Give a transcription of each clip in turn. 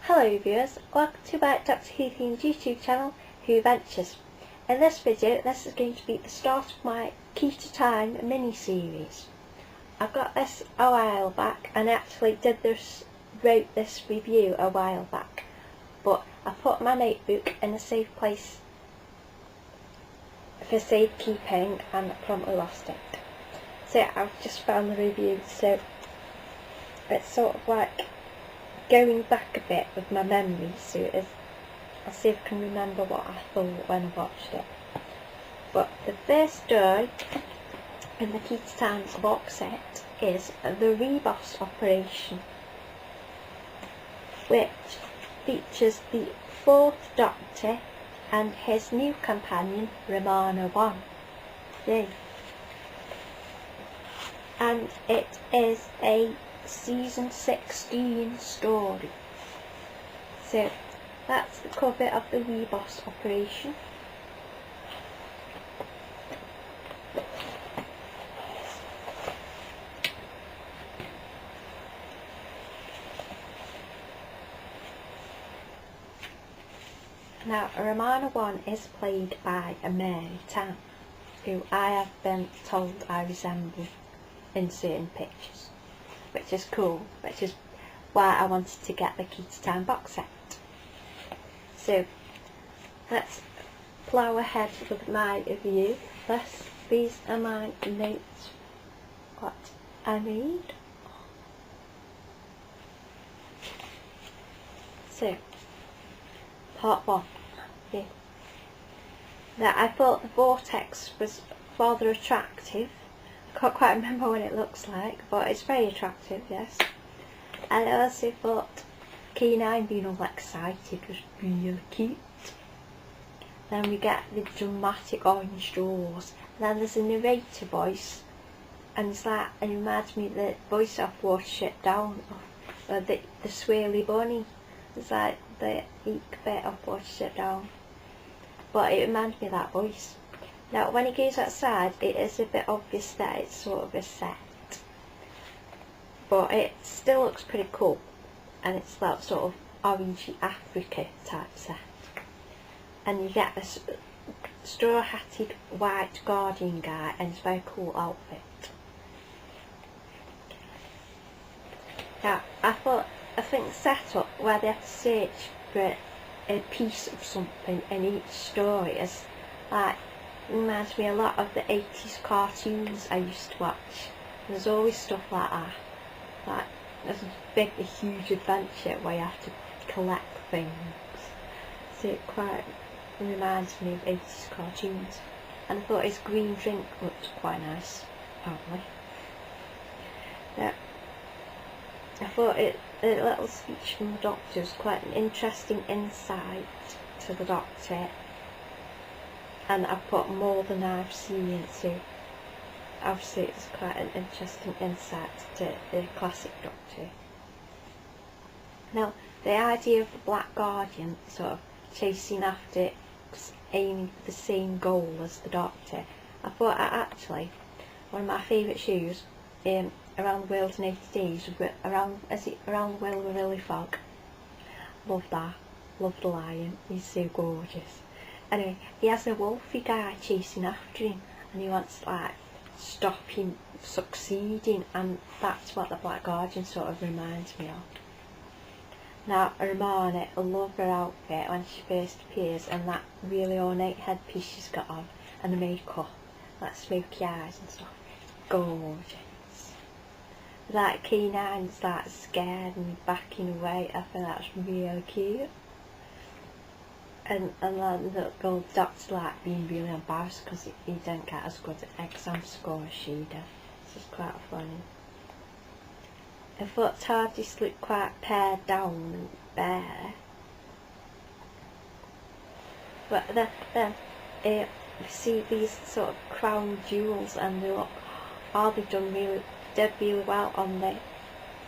Hello viewers, welcome to my Dr. Who themed YouTube channel, Who Ventures. In this video, this is going to be the start of my Key to Time mini-series. I got this a while back and I actually wrote this review a while back, but I put my notebook in a safe place for safekeeping and promptly lost it. So I've just found the review, so it's sort of like going back a bit with my memory, so I'll see if I can remember what I thought when I watched it. But the first story in the Key to Time box set is the Ribos operation, which features the 4th Doctor and his new companion Romana 1. Yay. And it is a season 16 story. So that's the cover of the Ribos operation. Now Romana 1 is played by Mary Tan, who I have been told I resemble in certain pictures, which is cool, which is why I wanted to get the Key to Time box set. So let's plough ahead with my review. These are my notes, what I made. So, part 1. Yeah. Now I thought the vortex was rather attractive. I can't quite remember what it looks like, but it's very attractive, yes. And I also thought K9 being all excited was really cute. Then we get the dramatic orange doors. And then there's a narrator voice, and it's like, it reminds me of the voice of Watership Down, or the swirly bunny. It's like the eek bit of Watership Down. But it reminds me of that voice. Now when it goes outside, it is a bit obvious that it's sort of a set, but it still looks pretty cool, and it's that sort of orangey Africa type set. And you get this straw hatted white guardian guy, and it's a very cool outfit. Now I think the setup where they have to search for a piece of something in each story is like, reminds me a lot of the 80s cartoons I used to watch. And there's always stuff like that. Like, there's a huge adventure where you have to collect things. So it quite reminds me of 80s cartoons. And I thought his green drink looked quite nice, apparently. Yeah. I thought a little speech from the Doctor was quite an interesting insight to the Doctor, and I've put more than I've seen, so obviously it's quite an interesting insight to the classic Doctor. Now the idea of the Black Guardian sort of chasing after, aiming for the same goal as the Doctor, I thought actually one of my favourite shows, Around the World in 80 Days, Around the World with Willy Fogg. Love that. Love the lion, he's so gorgeous. Anyway, he has a wolfy guy chasing after him, and he wants to like stop him succeeding, and that's what the Black Guardian sort of reminds me of. Now Romana, I love her outfit when she first appears, and that really ornate headpiece she's got on, and the makeup, like smoky eyes and stuff. Gorgeous. Like K9's like scared and backing away. I think that's really cute. And like the little Doctor like being really embarrassed because he didn't get as good an exam score as she did. This is quite funny. I thought TARDIS looked quite pared down and bare. But then you see these sort of crown jewels, and they look, did really well on the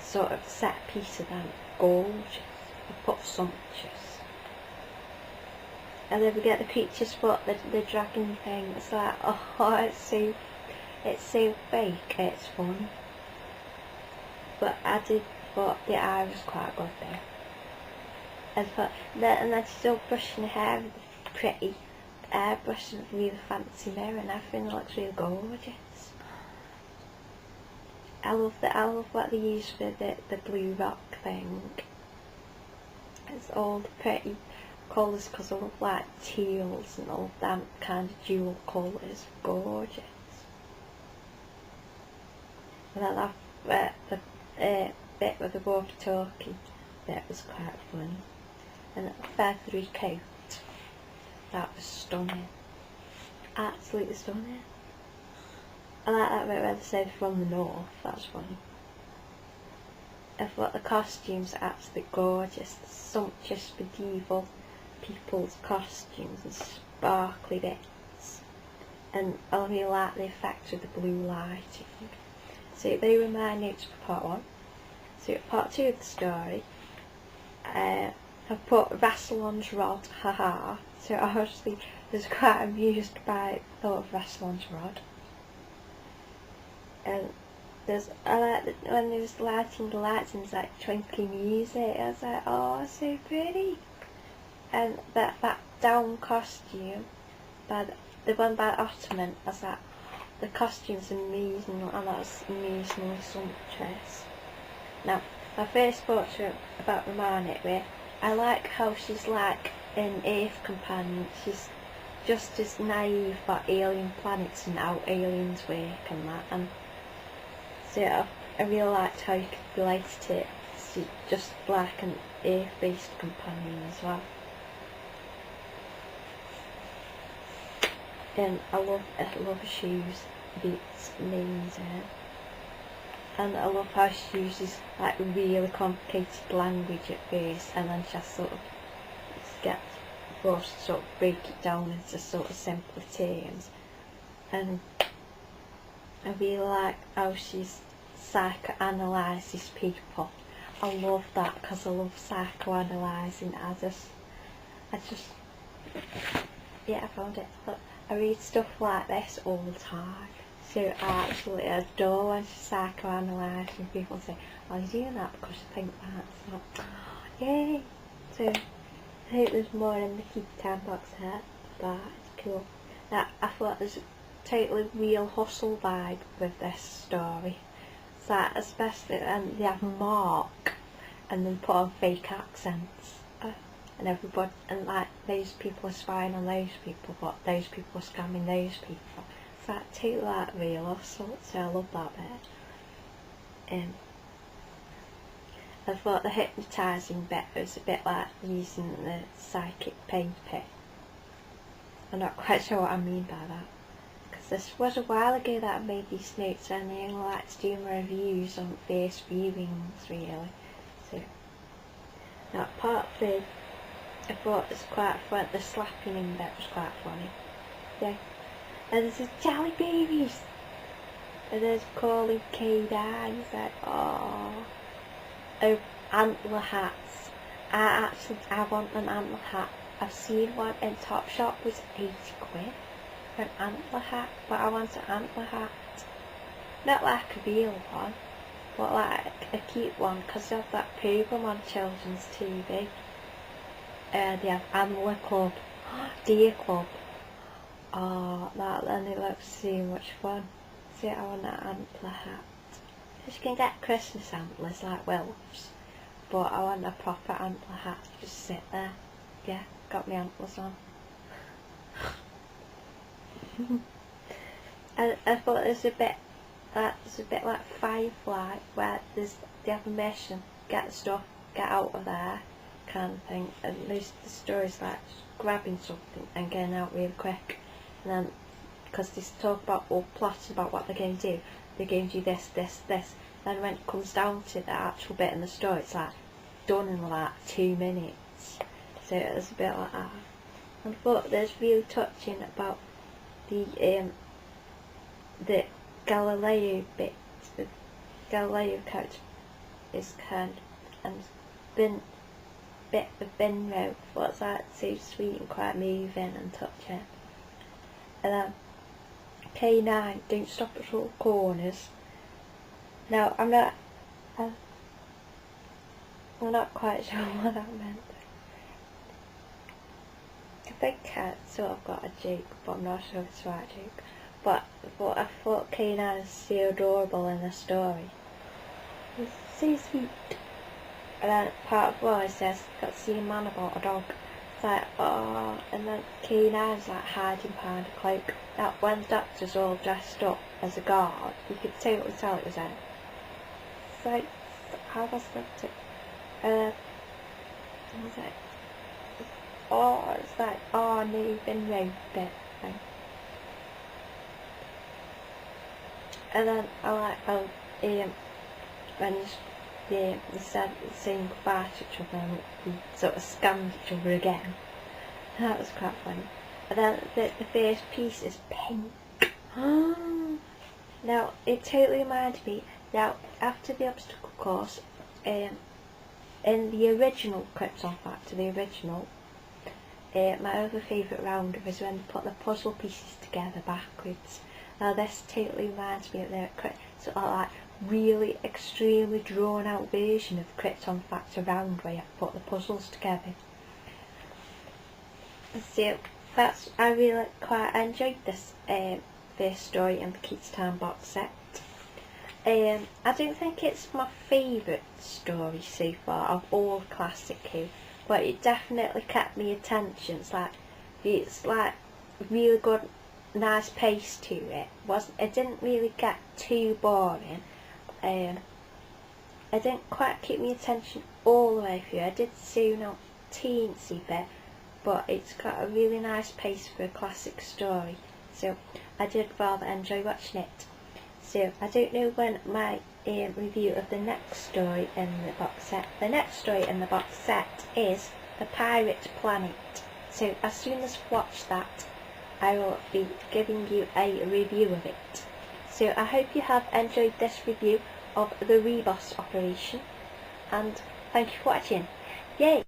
sort of set piece of them. Gorgeous. I put sumptuous. And then we get the creature's foot, the dragon thing. It's like, oh, it's so fake. It's funny. But I did thought the eye was quite good there. And then she's all brushing her hair with a pretty airbrush and a really fancy mirror, and everything looks really gorgeous. I love what they use for the blue rock thing. It's all the pretty colours, because I love like teals and all that kind of jewel colours. Gorgeous. And I love the bit with the walkie-talkie bit was quite funny. And the feathery coat, that was stunning. Absolutely stunning. I like that bit where they said from the north, that's funny. I thought the costumes are absolutely gorgeous. The sumptuous medieval people's costumes and sparkly bits. And I really like the effect of the blue lighting. So they were my notes for part 1. So part 2 of the story, I put Rassilon's rod, haha. So obviously I was quite amused by the thought of Rassilon's rod. And I like when they was lighting the lights and it was like twinkly music. I was like, oh, so pretty. And that down costume, the one by Ottoman, I was like, the costume's amazing, and that was amazingly sumptuous. Now, my first thought about Romani, where I like how she's like an Earth companion. She's just as naive about alien planets and how aliens work and that. And so I really liked how you could relate to it. She's just like an Earth-based companion as well. And I love her shoes. It's amazing. And I love how she uses like really complicated language at first, and then she just sort of gets forced to sort of break it down into sort of simpler terms. And I really like how she psychoanalyses people. I love that because I love psychoanalysing. I found it. But I read stuff like this all the time. So I absolutely adore when she's psychoanalysing people and say, oh, you're doing that because you think that. So, yay! So I hope there's more in the Keep Time box here, but it's cool. Now, I thought there's a totally real hustle vibe with this story. So especially, and they have Mark, and then put on fake accents. And everybody, and like those people are spying on those people, but those people are scamming those people. So that totally like real hustle, so I love that bit. I thought the hypnotising bit was a bit like using the psychic paper. I'm not quite sure what I mean by that, because this was a while ago that I made these notes, and I only like to do my reviews on first viewings really. So now part 3, I thought it was quite fun. The slapping in bit was quite funny. Yeah. And there's a jelly babies. And there's calling K9. He's like, oh, antler hats. I want an antler hat. I've seen one in Topshop was 80 quid for an antler hat, but I want an antler hat. Not like a real one, but like a cute one, because they have that program on children's TV. They have Antler Club, Deer Club. Oh, and it looks so much fun. See, I want that antler hat. You can get Christmas antlers like wolves, but I want a proper antler hat to just sit there. Yeah, got my antlers on. I thought there's a bit like Firefly, where they have a mission, get the stuff, get out of there, kind of thing. And the story's like grabbing something and getting out really quick. And then, because they talk about all plots about what they're going to do, they're going to do this, this, this. Then when it comes down to the actual bit in the story, it's like done in like 2 minutes. So it was a bit like that. And I thought there's really touching about the Galileo bit. The Galileo character is kind of, and bit of Binro. What's that? So sweet and quite moving and touching. And then K9, don't stop at all corners. Now I'm not quite sure what that meant. I think I sort of got a joke, but I'm not sure if it's the right joke. But I thought K9 is so adorable in the story. He's so sweet. And then part of what it says, got to see a man about a dog. It's like, oh, and then K9's like hiding behind a cloak. That when the doctor's all dressed up as a guard, you could totally tell it was him. So, how was that? What was it? Oh, it's like, oh, no, you've been roped thing. And then I like how when they said saying goodbye to each other and we sort of scanned each other again. That was quite funny. And then the first piece is pink. Now, it totally reminded me, now, after the obstacle course, in the original Krypton Factor, the original, my other favourite round was when they put the puzzle pieces together backwards. Now this totally reminds me of the sort of like really extremely drawn out version of Krypton Factor round where you have to put the puzzles together. So that's, I really quite enjoyed this first story in the Kids Time box set. I don't think it's my favourite story so far of all classic Who, but it definitely kept my attention. It's like really good, nice pace to it. It didn't really get too boring. I didn't quite keep my attention all the way through. I did zoom out teensy bit, but it's got a really nice pace for a classic story. So I did rather enjoy watching it. So I don't know when my review of the next story in the box set. The next story in the box set is The Pirate Planet. So as soon as I watch that, I will be giving you a review of it. So I hope you have enjoyed this review of the Ribos operation, and thank you for watching. Yay!